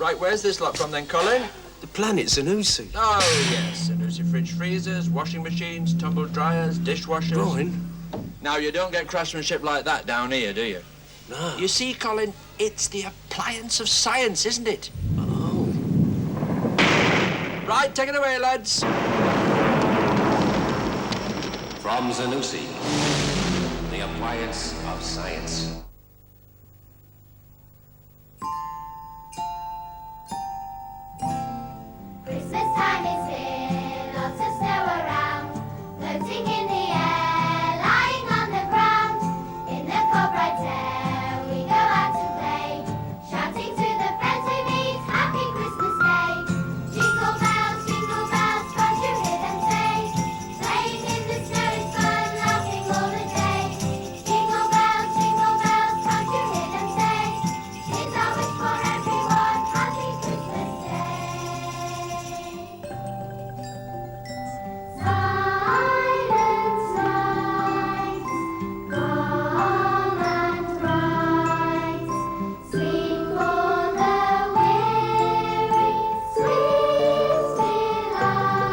Right, where's this lot from then, Colin? The planet Zanussi. Oh, yes. Zanussi fridge freezers, washing machines, tumble dryers, dishwashers. Brian? Now, you don't get craftsmanship like that down here, do you? No. You see, Colin, it's the appliance of science, isn't it? Oh. Right, take it away, lads. From Zanussi, the appliance of science. Christmas time is here, lots of snow around, floating in the air, lying on the ground. In the cold bright air, we go out to play, shouting to the friends we meet, Happy Christmas Day. Jingle bells, can't you hear them say? Playing in the snow is fun, laughing all the day. Jingle bells, can't you hear them say? Here's our wish for everyone, Happy Christmas Day. Silent night, calm and bright, sweet for the weary, sweet delight.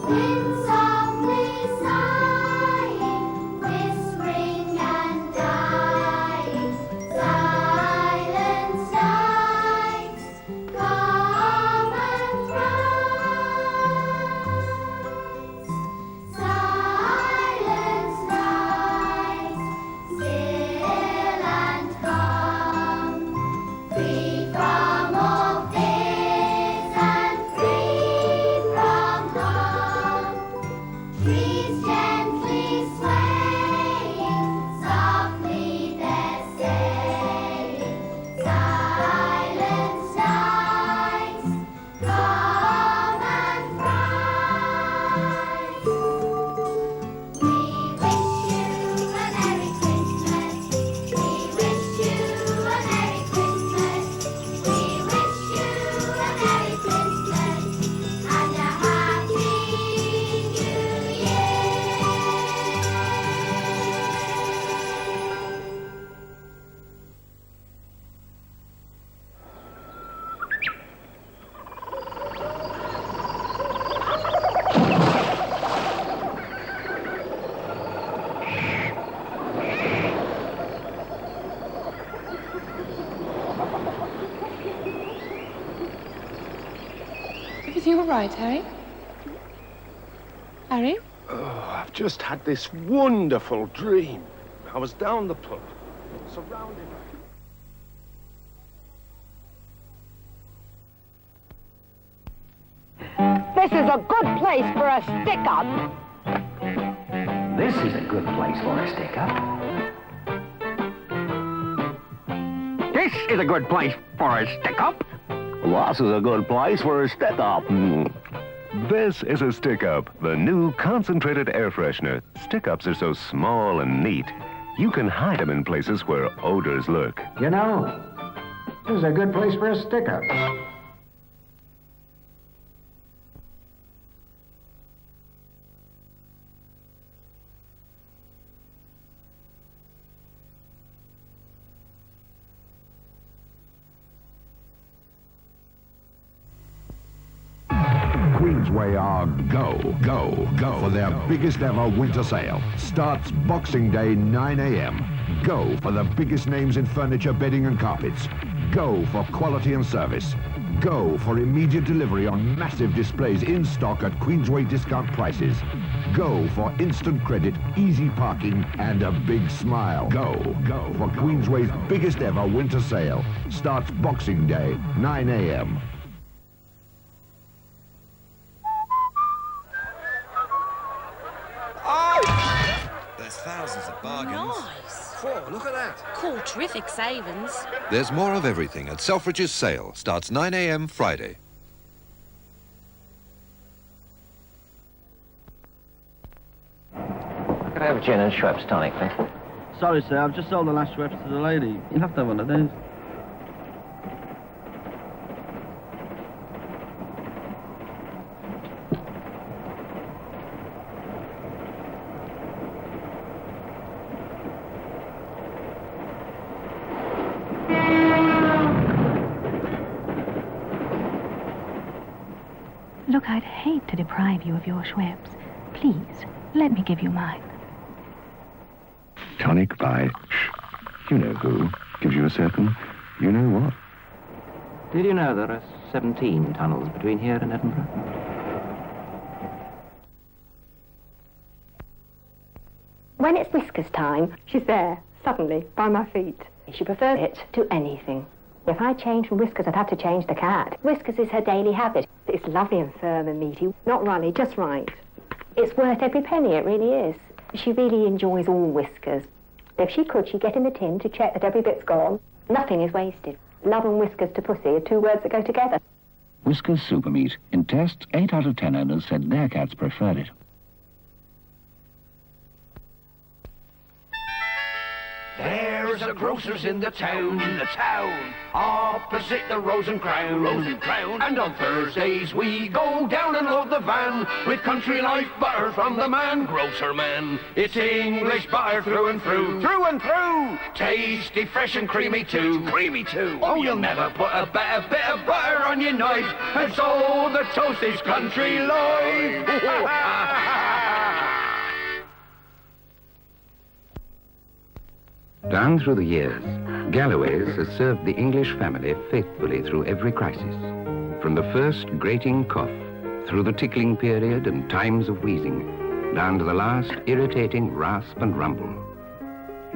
Wind softly sighing, whispering and dying. Silent night, calm and bright. Silent night, still and calm, free from all fears and free from harm. Trees gently swaying, softly they're saying. Silent night, calm and bright. We wish you a Merry Christmas. We wish you a Merry Christmas. We wish you a Merry Christmas and a Happy New Year. Everything all right, Harry? Harry? Oh, I've just had this wonderful dream. I was down the pub, surrounded by... This is a good place for a stick-up. This is a good place for a stick-up. This is a good place for a stick-up. This is a good place for a stick-up. This is a stick-up, the new concentrated air freshener. Stick-ups are so small and neat, you can hide them in places where odors lurk. You know, this is a good place for a stick-up. Queensway are go for their biggest ever winter sale. Starts Boxing Day, 9 a.m. Go for the biggest names in furniture, bedding and carpets. Go for quality and service. Go for immediate delivery on massive displays in stock at Queensway discount prices. Go for instant credit, easy parking and a big smile. Go for Queensway's biggest ever winter sale. Starts Boxing Day, 9 a.m. There's thousands of bargains. Nice. Four, look at that. Cool, terrific savings. There's more of everything at Selfridge's sale. Starts 9 a.m. Friday. Could I have gin and Schweppes tonic, please? Sorry, sir, I've just sold the last Schweppes to the lady. You'll have to have one of those. Look, I'd hate to deprive you of your Schweppes. Please, let me give you mine. Tonic by you know who gives you a certain you know what. Did you know there are 17 tunnels between here and Edinburgh? When it's Whiskers time, she's there, suddenly, by my feet. She prefers it to anything. If I changed from Whiskers, I'd have to change the cat. Whiskers is her daily habit. It's lovely and firm and meaty, not runny, just right. It's worth every penny, it really is. She really enjoys all Whiskers. If she could, she'd get in the tin to check that every bit's gone. Nothing is wasted. Love and Whiskers to pussy are two words that go together. Whiskers Super Meat. In tests, 8 out of 10 owners said their cats preferred it. There's a grocer's in the town, opposite the Rose and Crown, And on Thursdays we go down and load the van with country life butter from the man, grocer man. It's English butter through and through, tasty, fresh and creamy too, Oh, you'll never put a better bit of butter on your knife, and so the toast is country life. Down through the years, Galloway's has served the English family faithfully through every crisis. From the first grating cough, through the tickling period and times of wheezing, down to the last irritating rasp and rumble.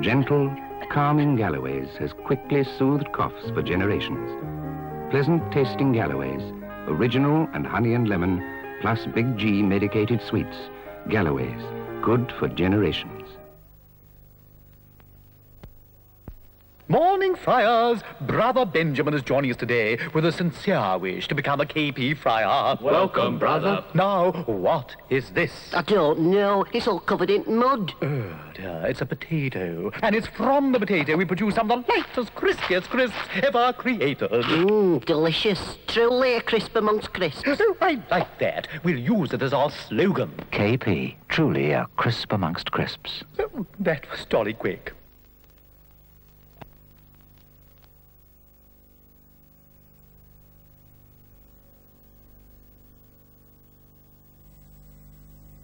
Gentle, calming Galloway's has quickly soothed coughs for generations. Pleasant tasting Galloway's, original and honey and lemon, plus Big G medicated sweets. Galloway's, good for generations. Morning, friars. Brother Benjamin is joining us today with a sincere wish to become a KP friar. Welcome, brother. Now, what is this? I don't know. It's all covered in mud. Oh, dear. It's a potato. And it's from the potato we produce some of the lightest, crispiest crisps ever created. Delicious. Truly a crisp amongst crisps. Oh, I like that. We'll use it as our slogan. KP, truly a crisp amongst crisps. Oh, that was jolly quick.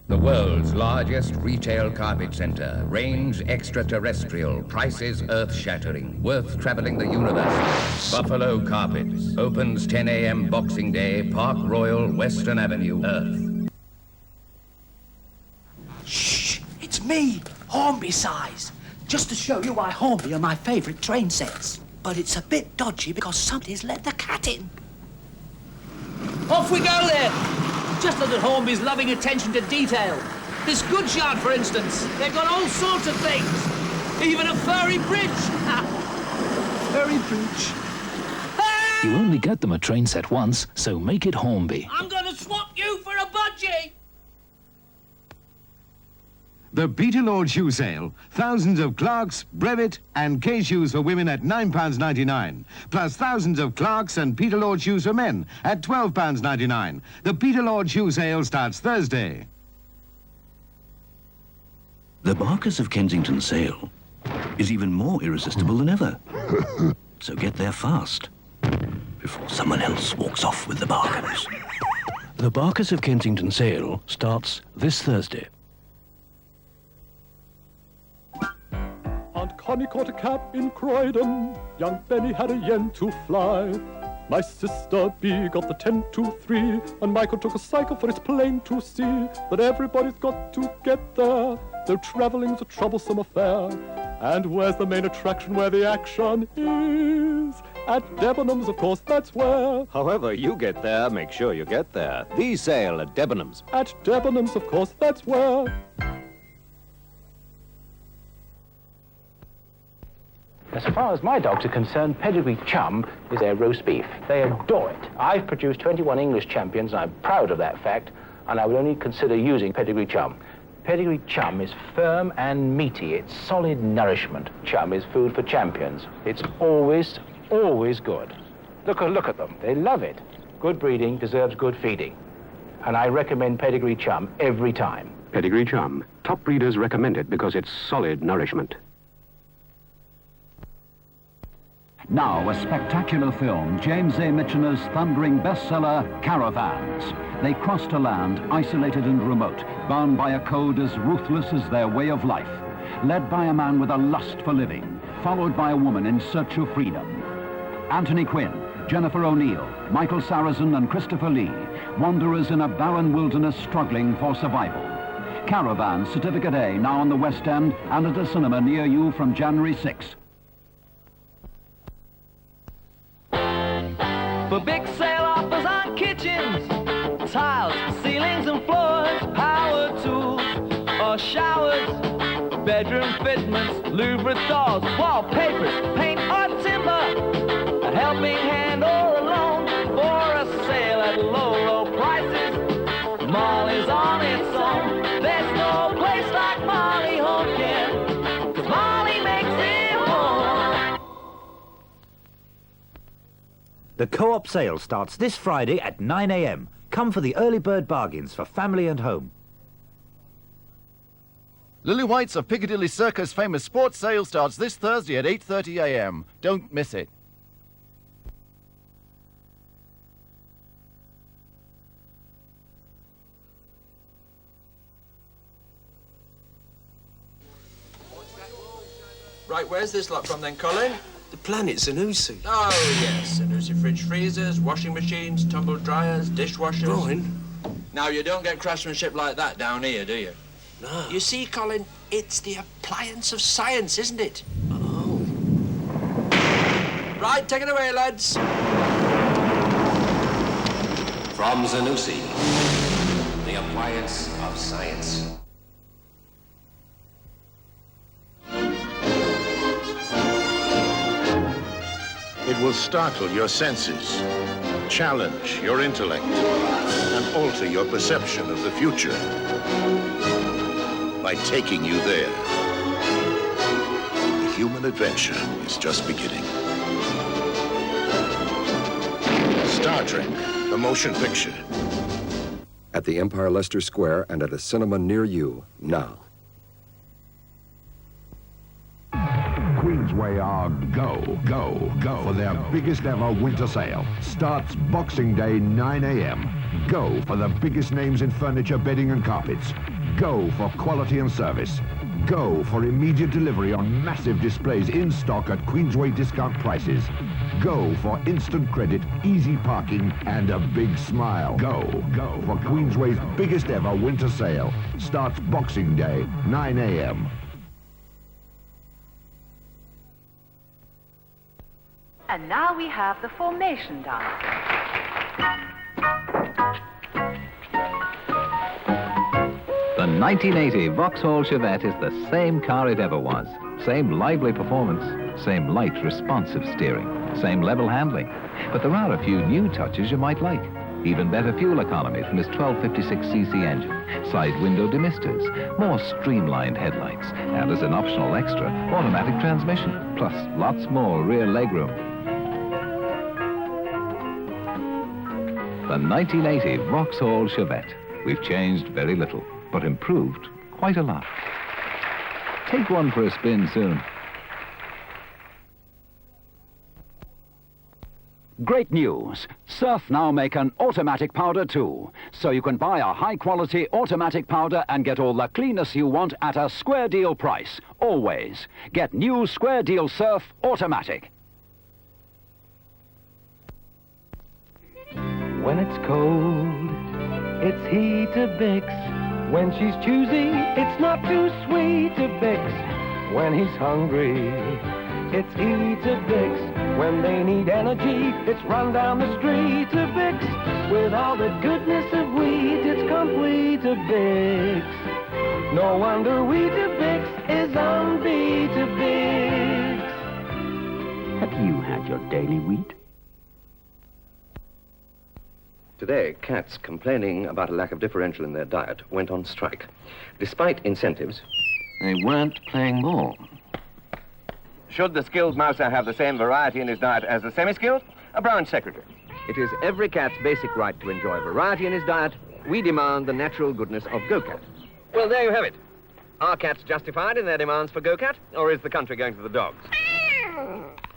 The world's largest retail carpet center. Range extraterrestrial. Prices earth-shattering. Worth traveling the universe. Buffalo Carpets. Opens 10 a.m. Boxing Day. Park Royal, Western Avenue, Earth. Shh! It's me, Hornby Size. Just to show you why Hornby are my favourite train sets. But it's a bit dodgy because somebody's let the cat in. Off we go then! Just look at Hornby's loving attention to detail. This goods yard, for instance. They've got all sorts of things. Even a furry bridge. Furry bridge. You only get them a train set once, so make it Hornby. I'm going to swap you for a budgie. The Peter Lord Shoe Sale. Thousands of Clarks, Brevet and K shoes for women at £9.99. Plus thousands of Clarks and Peter Lord shoes for men at £12.99. The Peter Lord Shoe Sale starts Thursday. The Barkers of Kensington sale is even more irresistible than ever. So get there fast before someone else walks off with the bargains. The Barkers of Kensington sale starts this Thursday. Aunt Connie caught a cap in Croydon. Young Benny had a yen to fly. My sister B got the 10-2-3, and Michael took a cycle for it's plain to see that everybody's got to get there, though travelling's a troublesome affair. And where's the main attraction where the action is? At Debenhams, of course, that's where. However you get there, make sure you get there. The sale at Debenhams. At Debenhams, of course, that's where. As far as my dogs are concerned, Pedigree Chum is their roast beef. They adore it. I've produced 21 English champions, and I'm proud of that fact, and I would only consider using Pedigree Chum. Pedigree Chum is firm and meaty. It's solid nourishment. Chum is food for champions. It's always, always good. Look at them. They love it. Good breeding deserves good feeding. And I recommend Pedigree Chum every time. Pedigree Chum. Top breeders recommend it because it's solid nourishment. Now, a spectacular film, James A. Michener's thundering bestseller, Caravans. They crossed a land isolated and remote, bound by a code as ruthless as their way of life. Led by a man with a lust for living, followed by a woman in search of freedom. Anthony Quinn, Jennifer O'Neill, Michael Sarrazin and Christopher Lee, wanderers in a barren wilderness struggling for survival. Caravan, Certificate A, now on the West End and at a cinema near you from January 6th. For big sale offers on kitchens, tiles, ceilings and floors, power tools or showers, bedroom fitments, louvered dolls, wallpapers, paint or timber, a helping hand or a loan for a sale at low, low prices. Molly's on its own. There's no place like Molly Home Care, 'cause Molly makes it home. The Co-op sale starts this Friday at 9 a.m. Come for the early bird bargains for family and home. Lily White's of Piccadilly Circus famous sports sale starts this Thursday at 8:30 a.m. Don't miss it. Right, where's this lot from then, Colin? The planet Zanussi. Oh, yes. Zanussi fridge freezers, washing machines, tumble dryers, dishwashers. Brian? Now, you don't get craftsmanship like that down here, do you? No. You see, Colin, it's the appliance of science, isn't it? Oh. Right, take it away, lads. From Zanussi, the appliance of science. It will startle your senses, challenge your intellect, and alter your perception of the future by taking you there. The human adventure is just beginning. Star Trek, the motion picture. At the Empire Leicester Square and at a cinema near you now. Queensway are go for their biggest ever winter sale. Starts Boxing Day, 9 a.m. Go for the biggest names in furniture, bedding and carpets. Go for quality and service. Go for immediate delivery on massive displays in stock at Queensway discount prices. Go for instant credit, easy parking and a big smile. Go for Queensway's biggest ever winter sale. Starts Boxing Day, 9 a.m. And now we have the formation dance. The 1980 Vauxhall Chevette is the same car it ever was. Same lively performance, same light, responsive steering, same level handling. But there are a few new touches you might like. Even better fuel economy from its 1256cc engine, side window demisters, more streamlined headlights, and as an optional extra, automatic transmission, plus lots more rear legroom. The 1980 Vauxhall Chevette. We've changed very little, but improved quite a lot. Take one for a spin soon. Great news! Surf now make an automatic powder too. So you can buy a high-quality automatic powder and get all the cleanness you want at a square deal price. Always. Get new Square Deal Surf Automatic. When it's cold, it's Heatabix. When she's choosy, it's not too sweet to Bix. When he's hungry, it's Heatabix. When they need energy, it's run down the street to Bix. With all the goodness of wheat, it's complete to Bix. No wonder Weetabix is on Beat-a-Bix. Have you had your daily wheat? Today, cats complaining about a lack of differential in their diet went on strike. Despite incentives, they weren't playing ball. Should the skilled mouser have the same variety in his diet as the semi-skilled? A branch secretary. It is every cat's basic right to enjoy variety in his diet. We demand the natural goodness of GoCat. Well, there you have it. Are cats justified in their demands for GoCat, or is the country going to the dogs?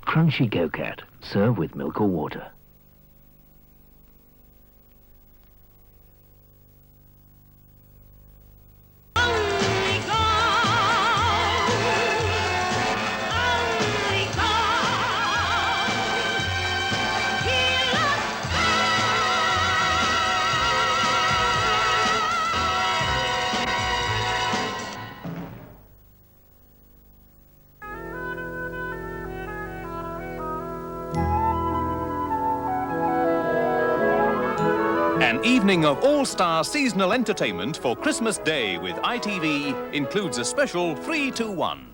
Crunchy Go-Cat. Serve with milk or water. An evening of all-star seasonal entertainment for Christmas Day with ITV includes a special 3-2-1.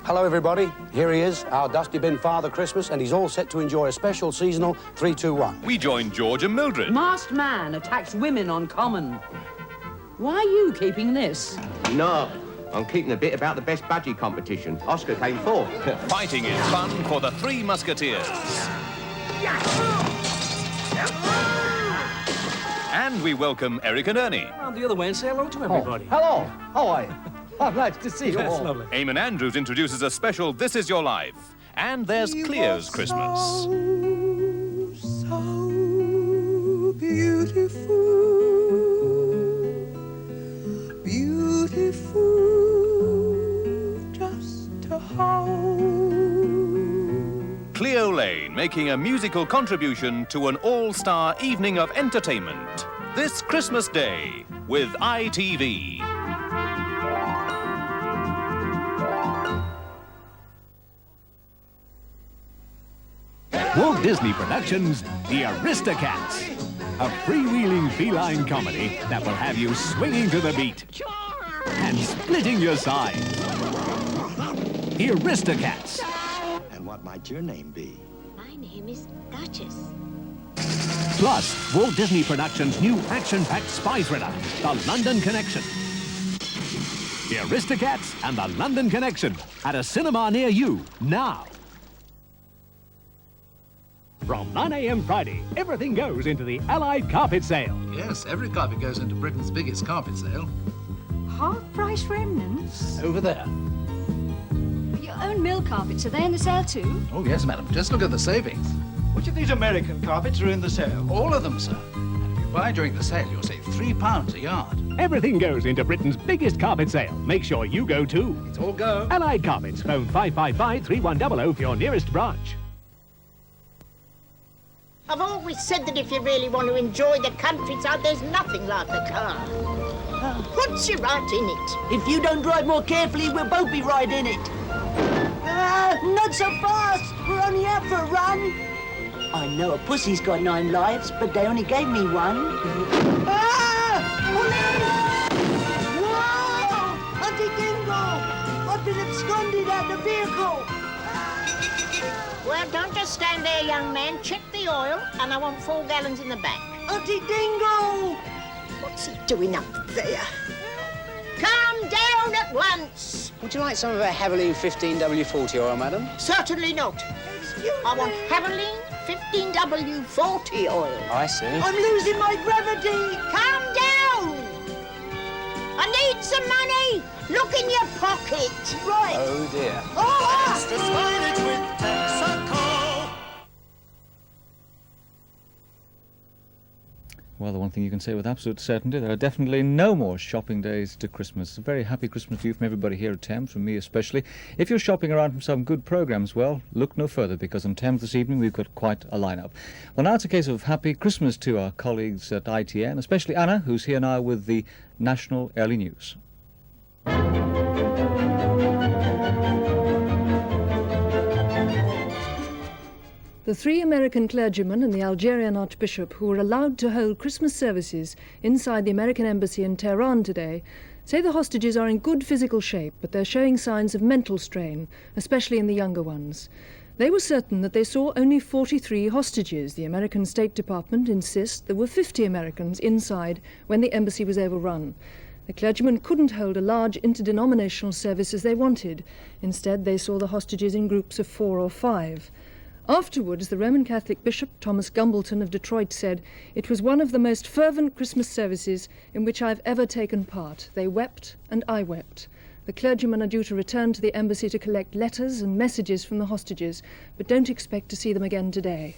Hello, everybody. Here he is, our Dusty Bin Father Christmas, and he's all set to enjoy a special seasonal 3-2-1. We join George and Mildred. Masked man attacks women on common. Why are you keeping this? No, I'm keeping a bit about the best budgie competition. Oscar came fourth. Fighting is fun for the Three Musketeers. And we welcome Eric and Ernie. Round the other way and say hello to everybody. Hello. How are you? I'm nice to see you all. Lovely. Eamon Andrews introduces a special This Is Your Life. And there's Cleo's Christmas. So beautiful, beautiful, just to hold. Cleo Lane making a musical contribution to an all-star evening of entertainment this Christmas Day with ITV. Walt Disney Productions, The Aristocats. A freewheeling feline comedy that will have you swinging to the beat and splitting your sides. The Aristocats. And what might your name be? My name is Duchess. Plus, Walt Disney Productions' new action-packed spy thriller, The London Connection. The Aristocats and The London Connection at a cinema near you now. From 9 a.m. Friday, everything goes into the Allied Carpet Sale. Yes, every carpet goes into Britain's biggest carpet sale. Half-price remnants? Over there. Your own mill carpets, are they in the sale too? Oh, yes, madam. Just look at the savings. Which of these American carpets are in the sale? All of them, sir. And if you buy during the sale, you'll save £3 a yard. Everything goes into Britain's biggest carpet sale. Make sure you go too. It's all go. Allied Carpets. Phone 555-3100 for your nearest branch. I've always said that if you really want to enjoy the countryside, there's nothing like a car. Once you're right in it. If you don't drive more carefully, we'll both be right in it. Not so fast! We're only out for a run! I know a pussy's got 9 lives, but they only gave me 1. Police! Whoa! Auntie Dingle! I've been absconded out of the vehicle! Well, don't just stand there, young man. Check the oil, and I want 4 gallons in the back. Auntie Dingle! What's he doing up there? Calm down at once! Would you like some of our Haviline 15W40 oil, madam? Certainly not. I want Haviline 15W40 oil. I see. I'm losing my gravity! Calm down! I need some money! Look in your pocket! Right! Oh, dear. Oh! Extra silage with Texaco. Well, the one thing you can say with absolute certainty, there are definitely no more shopping days to Christmas. A very happy Christmas to you from everybody here at Thames, from me especially. If you're shopping around from some good programmes, well, look no further, because on Thames this evening we've got quite a lineup. Well, now it's a case of happy Christmas to our colleagues at ITN, especially Anna, who's here now with the National Early News. The 3 American clergymen and the Algerian Archbishop who were allowed to hold Christmas services inside the American embassy in Tehran today say the hostages are in good physical shape, but they're showing signs of mental strain, especially in the younger ones. They were certain that they saw only 43 hostages. The American State Department insists there were 50 Americans inside when the embassy was overrun. The clergymen couldn't hold a large interdenominational service as they wanted. Instead, they saw the hostages in groups of 4 or 5. Afterwards, the Roman Catholic Bishop Thomas Gumbleton of Detroit said, "It was one of the most fervent Christmas services in which I've ever taken part. They wept and I wept." The clergymen are due to return to the embassy to collect letters and messages from the hostages, but don't expect to see them again today.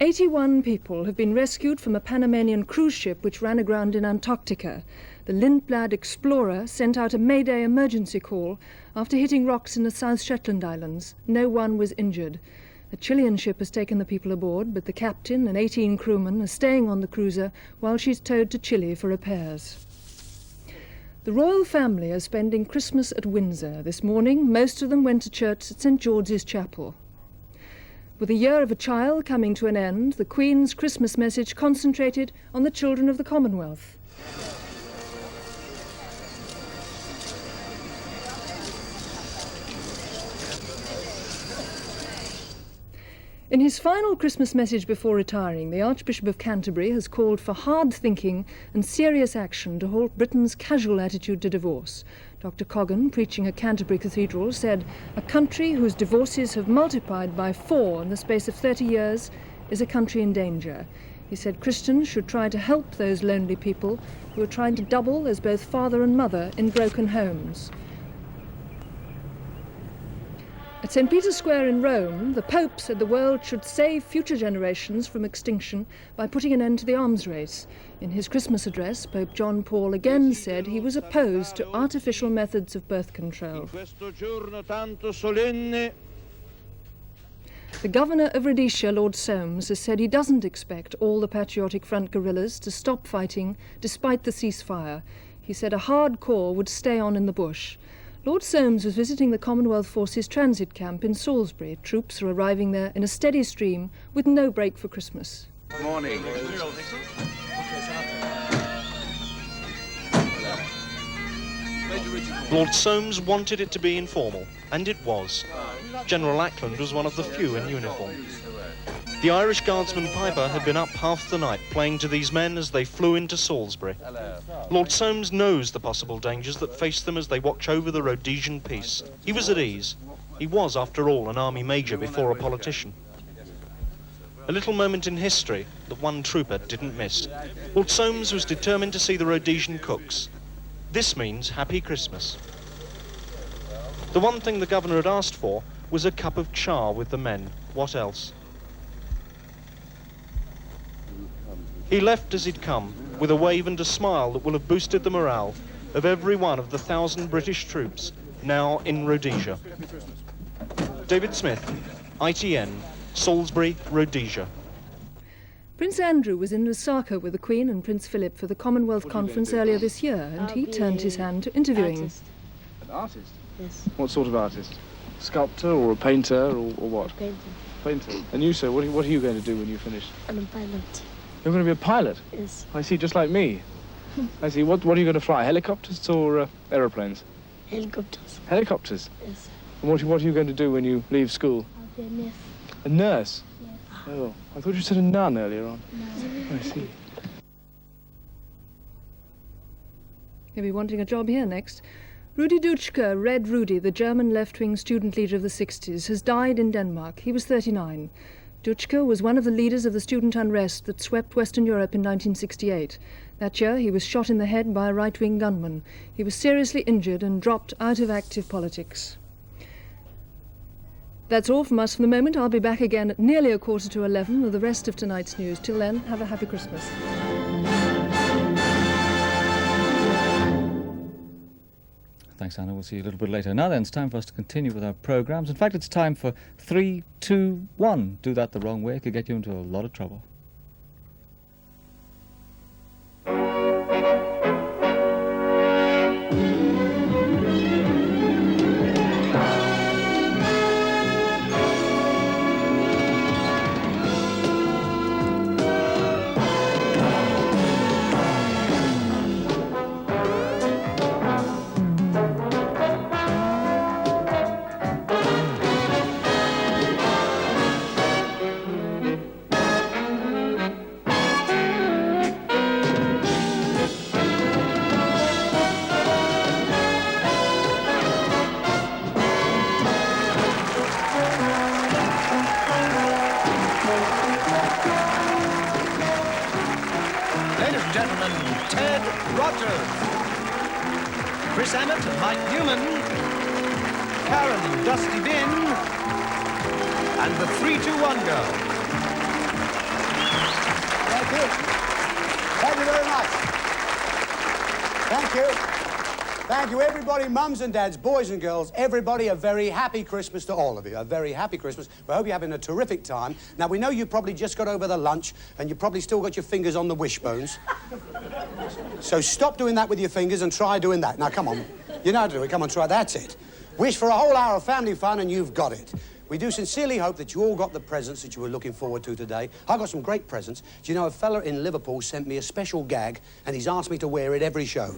81 people have been rescued from a Panamanian cruise ship which ran aground in Antarctica. The Lindblad Explorer sent out a Mayday emergency call after hitting rocks in the South Shetland Islands. No one was injured. A Chilean ship has taken the people aboard, but the captain and 18 crewmen are staying on the cruiser while she's towed to Chile for repairs. The royal family are spending Christmas at Windsor. This morning, most of them went to church at St George's Chapel. With the year of a child coming to an end, the Queen's Christmas message concentrated on the children of the Commonwealth. In his final Christmas message before retiring, the Archbishop of Canterbury has called for hard thinking and serious action to halt Britain's casual attitude to divorce. Dr. Coggan, preaching at Canterbury Cathedral, said, "A country whose divorces have multiplied by 4 in the space of 30 years is a country in danger." He said Christians should try to help those lonely people who are trying to double as both father and mother in broken homes. At St. Peter's Square in Rome, the Pope said the world should save future generations from extinction by putting an end to the arms race. In his Christmas address, Pope John Paul again said he was opposed to artificial methods of birth control. The governor of Rhodesia, Lord Soames, has said he doesn't expect all the Patriotic Front guerrillas to stop fighting despite the ceasefire. He said a hard core would stay on in the bush. Lord Soames was visiting the Commonwealth Forces transit camp in Salisbury. Troops are arriving there in a steady stream with no break for Christmas. Morning. Lord Soames wanted it to be informal, and it was. General Ackland was one of the few in uniform. The Irish Guardsman Piper had been up half the night playing to these men as they flew into Salisbury. Lord Soames knows the possible dangers that face them as they watch over the Rhodesian peace. He was at ease. He was, after all, an army major before a politician. A little moment in history that one trooper didn't miss. Lord Soames was determined to see the Rhodesian cooks. This means Happy Christmas. The one thing the governor had asked for was a cup of char with the men. What else? He left as he'd come, with a wave and a smile that will have boosted the morale of every one of the 1,000 British troops now in Rhodesia. David Smith, ITN, Salisbury, Rhodesia. Prince Andrew was in Lusaka with the Queen and Prince Philip for the Commonwealth Conference earlier this year, and he turned his hand to interviewing. Artist. An artist? Yes. What sort of artist? Sculptor or a painter or what? Painter. Painter. And you, sir, what are you going to do when you finish? I'm a pilot. You're going to be a pilot? Yes. I see, just like me. I see. What are you going to fly? Helicopters or aeroplanes? Helicopters. Helicopters? Yes. And what are you going to do when you leave school? I'll be a nurse. A nurse? Yes. Oh, I thought you said a nun earlier on. No. I see. He'll be wanting a job here next. Rudi Dutschke, Red Rudy, the German left-wing student leader of the 60s, has died in Denmark. He was 39. Dutschke was one of the leaders of the student unrest that swept Western Europe in 1968. That year, he was shot in the head by a right-wing gunman. He was seriously injured and dropped out of active politics. That's all from us for the moment. I'll be back again at nearly 11:15 with the rest of tonight's news. Till then, have a happy Christmas. Thanks, Anna. We'll see you a little bit later. Now then, it's time for us to continue with our programmes. In fact, it's time for 3, 2, 1. Do that the wrong way, it could get you into a lot of trouble. Chris Emmett and Mike Newman, Karen and Dusty Bin, and the 3-2-1 girl. Thank you. Thank you very much. Thank you. Thank you, everybody, mums and dads, boys and girls, everybody, a very happy Christmas to all of you. A very happy Christmas. We hope you're having a terrific time. Now, we know you probably just got over the lunch and you probably still got your fingers on the wishbones. So stop doing that with your fingers and try doing that. Now, come on. You know how to do it. Come on, try. That's it. Wish for a whole hour of family fun and you've got it. We do sincerely hope that you all got the presents that you were looking forward to today. I got some great presents. Do you know, a fella in Liverpool sent me a special gag and he's asked me to wear it every show.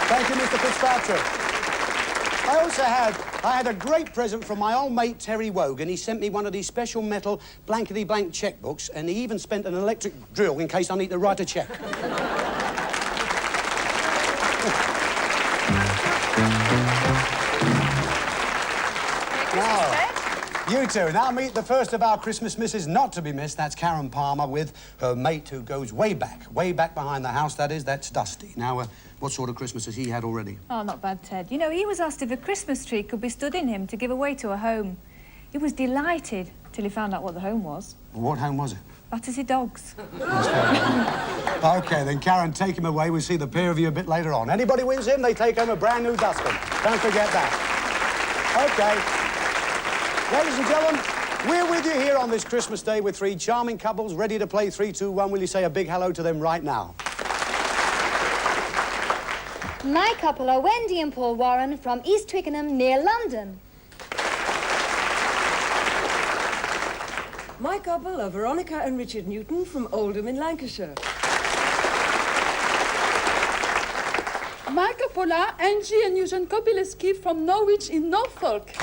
Thank you, Mr. Fitzpatrick. I had a great present from my old mate Terry Wogan. He sent me one of these special metal blankety-blank checkbooks and he even spent an electric drill in case I need to write a check. You two. Now meet the first of our Christmas misses not to be missed. That's Karen Palmer with her mate who goes way back behind the house, that is. That's Dusty. Now, what sort of Christmas has he had already? Oh, not bad, Ted. You know, he was asked if a Christmas tree could be stood in him to give away to a home. He was delighted till he found out what the home was. Well, what home was it? Battersea Dogs. OK, then, Karen, take him away. We'll see the pair of you a bit later on. Anybody wins him, they take home a brand new dustbin. Don't forget that. OK. Ladies and gentlemen, we're with you here on this Christmas Day with three charming couples ready to play 3-2-1. Will you say a big hello to them right now? My couple are Wendy and Paul Warren from East Twickenham, near London. My couple are Veronica and Richard Newton from Oldham in Lancashire. My couple are Angie and Eugene Kobileski from Norwich in Norfolk.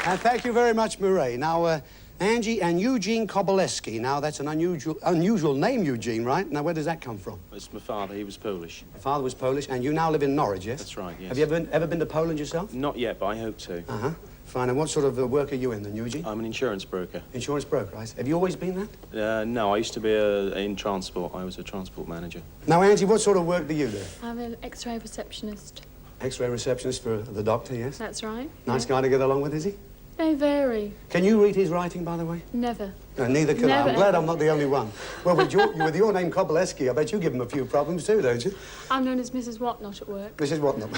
And thank you very much, Murray. Now, Angie and Eugene Kobileski. Now, that's an unusual name, Eugene, right? Now, where does that come from? It's my father. He was Polish. Your father was Polish, and you now live in Norwich, yes? That's right, yes. Have you ever been to Poland yourself? Not yet, but I hope to. Uh-huh. Fine. And what sort of work are you in, then, Eugene? I'm an insurance broker. Insurance broker, right? Have you always been that? No, I used to be in transport. I was a transport manager. Now, Angie, what sort of work do you do? I'm an X-ray receptionist. X-ray receptionist for the doctor, yes? That's right. Nice guy to get along with, is he? They vary. Can you read his writing, by the way? Never. No, neither can I. I'm glad I'm not the only one. Well, with your name, Kobileski, I bet you give him a few problems too, don't you? I'm known as Mrs. Whatnot at work. Mrs. Whatnot.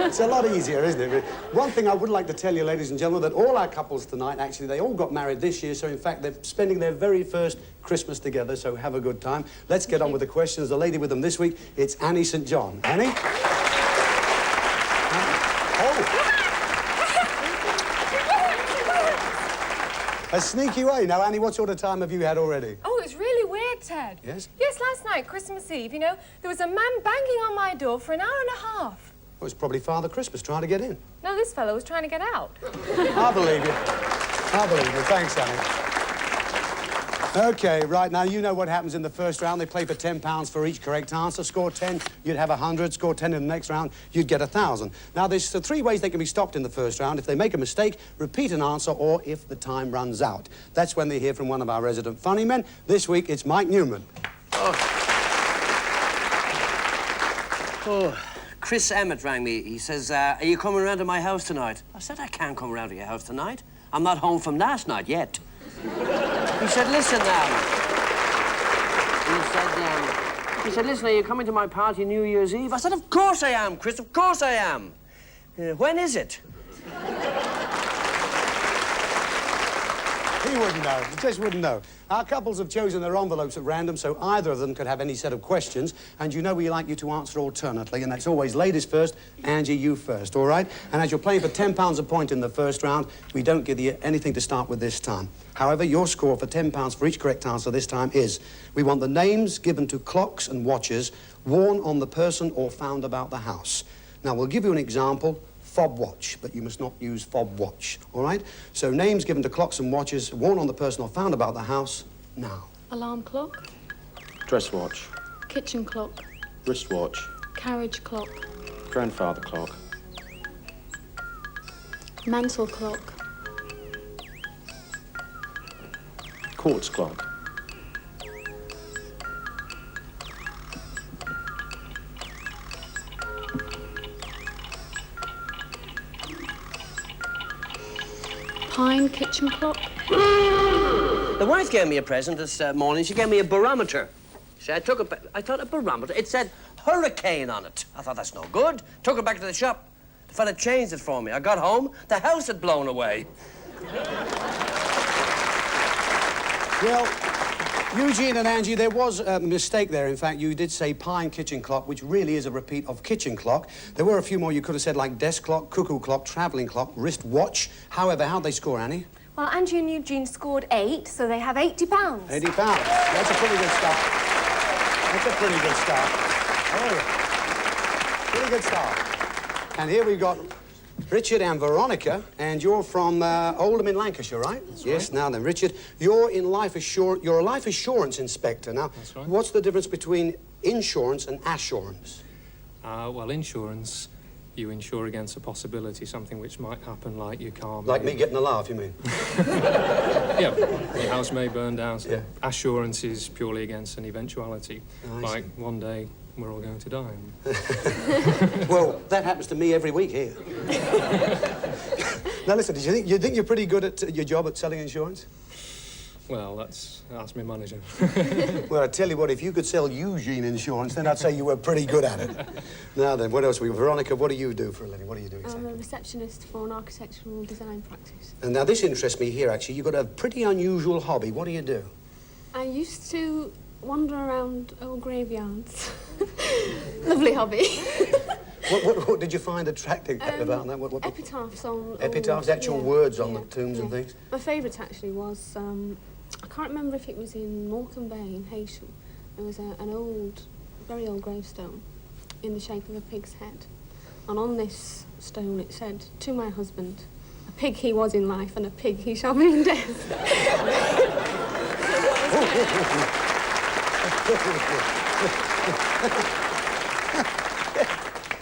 It's a lot easier, isn't it? One thing I would like to tell you, ladies and gentlemen, that all our couples tonight, actually, they all got married this year, so in fact, they're spending their very first Christmas together, so have a good time. Let's get on with the questions. The lady with them this week, it's Annie St. John. Annie? A sneaky way. Now, Annie, what sort of time have you had already? Oh, it's really weird, Ted. Yes? Yes, last night, Christmas Eve, you know, there was a man banging on my door for an hour and a half. Well, it's probably Father Christmas trying to get in. No, this fellow was trying to get out. I believe you. I believe you. Thanks, Annie. OK, right, now, you know what happens in the first round. They play for £10 for each correct answer. Score 10, you'd have 100. Score 10 in the next round, you'd get 1,000. Now, there's three ways they can be stopped in the first round. If they make a mistake, repeat an answer, or if the time runs out. That's when they hear from one of our resident funny men. This week, it's Mike Newman. Oh, Chris Emmett rang me. He says, are you coming around to my house tonight? I said, I can't come around to your house tonight. I'm not home from last night yet. He said, listen now. He said, listen, are you coming to my party New Year's Eve? I said, of course I am, Chris, of course I am. When is it? He wouldn't know. He just wouldn't know. Our couples have chosen their envelopes at random, so either of them could have any set of questions, and you know we like you to answer alternately, and that's always ladies first, Angie, you first, all right? And as you're playing for £10 a point in the first round, we don't give you anything to start with this time. However, your score for £10 for each correct answer this time is, we want the names given to clocks and watches worn on the person or found about the house. Now, we'll give you an example. Fob watch, but you must not use fob watch, all right? So names given to clocks and watches worn on the person or found about the house, now. Alarm clock. Dress watch. Kitchen clock. Wristwatch. Carriage clock. Grandfather clock. Mantle clock. quartz clock. Pine kitchen clock. The wife gave me a present this morning. She gave me a barometer. See, I thought a barometer. It said hurricane on it. I thought, that's no good. Took it back to the shop. The fella changed it for me. I got home, the house had blown away. Well, Eugene and Angie, there was a mistake there. In fact, you did say pine kitchen clock, which really is a repeat of kitchen clock. There were a few more you could have said, like desk clock, cuckoo clock, travelling clock, wrist watch. However, how'd they score, Annie? Well, Angie and Eugene scored 8, so they have £80. £80. That's a pretty good start. That's a pretty good start. Oh, pretty good start. And here we've got Richard and Veronica, and you're from Oldham in Lancashire, right? That's yes. Right. Now then, Richard, you're a life assurance inspector. Now, that's right. What's the difference between insurance and assurance? Well, insurance, you insure against a possibility, something which might happen, like your car. Like me getting a laugh, you mean? Yeah, your house may burn down. So yeah. Assurance is purely against an eventuality, like one day we're all going to die. Well, that happens to me every week here. Now, listen, do you think you're pretty good at your job at selling insurance? Well, ask my manager. Well, I tell you what, if you could sell Eugene insurance, then I'd say you were pretty good at it. Now then, what else? Veronica, what do you do for a living? What do you do exactly? I'm a receptionist for an architectural design practice. And now this interests me here, actually. You've got a pretty unusual hobby. What do you do? I used to wander around old graveyards. Lovely hobby. What did you find attractive about that? What epitaphs on... Epitaphs, actual words on the tombs and things? My favourite, actually, was... I can't remember if it was in Morecambe Bay in Heysham. There was an old, very old gravestone in the shape of a pig's head. And on this stone it said, "To my husband, a pig he was in life and a pig he shall be in death."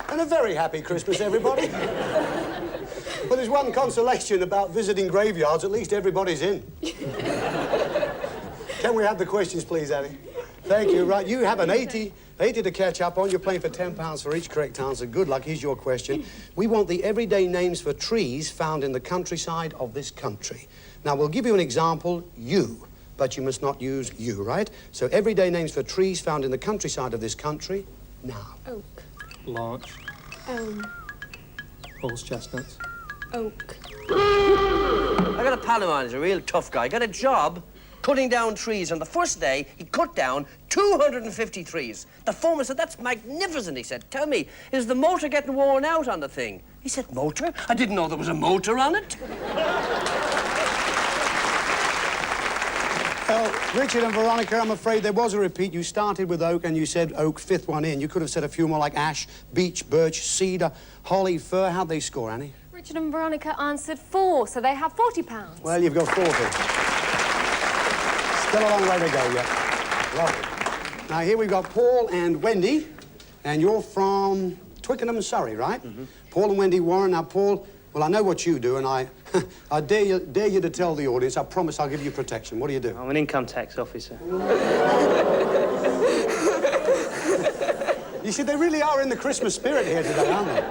And a very happy Christmas, everybody. Well, there's one consolation about visiting graveyards. At least everybody's in. Can we have the questions, please, Annie? Thank you. Right, you have an 80 to catch up on. You're playing for £10 for each correct answer. Good luck. Here's your question. We want the everyday names for trees found in the countryside of this country. Now, we'll give you an example, yew, but you must not use you, right? So, everyday names for trees found in the countryside of this country, now. Oak. Larch. Elm. Horse chestnuts. Oak. I got a pal of mine, he's a real tough guy. Got a job cutting down trees. On the first day, he cut down 250 trees. The foreman said, "That's magnificent." He said, "Tell me, is the motor getting worn out on the thing?" He said, "Motor? I didn't know there was a motor on it." Well, Richard and Veronica, I'm afraid there was a repeat. You started with oak and you said oak, fifth one in. You could have said a few more like ash, beech, birch, cedar, holly, fir. How'd they score, Annie? Richard and Veronica answered 4, so they have £40. Well, you've got 40. Still a long way to go yet. Lovely. Now, here we've got Paul and Wendy, and you're from Twickenham, Surrey, right? Mm-hmm. Paul and Wendy Warren. Now, Paul, well, I know what you do, and I dare you to tell the audience. I promise I'll give you protection. What do you do? I'm an income tax officer. You see, they really are in the Christmas spirit here today, aren't they?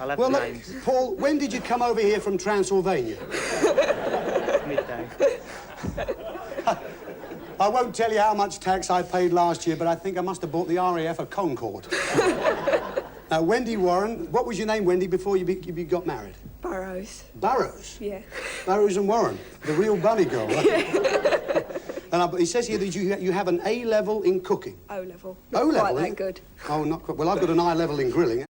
I'll have well, names. Look, Paul, when did you come over here from Transylvania? Midday. I won't tell you how much tax I paid last year, but I think I must have bought the RAF a Concorde. Now, Wendy Warren, what was your name, Wendy, before you got married? Burrows. Burrows? Yeah. Burrows and Warren, the real bunny girl, right? Yeah. And it says here that you have an A level in cooking. O level. O level? Quite that good. Oh, not quite. Well, I've got an I level in grilling.